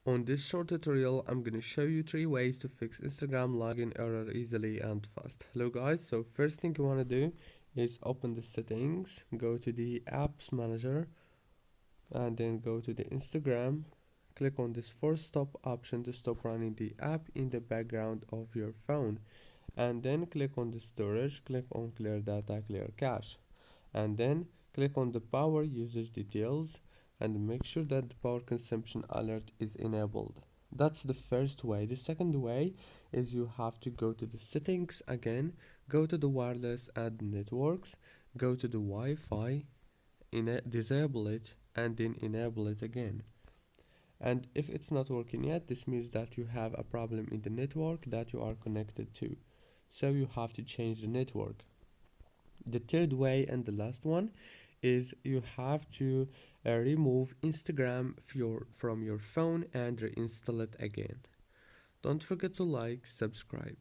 On this short tutorial, I'm gonna show you 3 ways to fix Instagram login error easily and fast. Hello guys, so first thing you wanna do is open the settings, go to the apps manager, and then go to the Instagram. Click on this force stop option to stop running the app in the background of your phone. And then click on the storage, click on clear data, clear cache. And then click on the power usage details and make sure that the power consumption alert is enabled. That's the first way. The second way is you have to go to the settings again, go to the wireless and networks, go to the Wi-Fi, disable it and then enable it again. And if it's not working yet, this means that you have a problem in the network that you are connected to. So you have to change the network. The third way and the last one is you have to remove Instagram from your phone and reinstall it again. Don't forget to like, subscribe.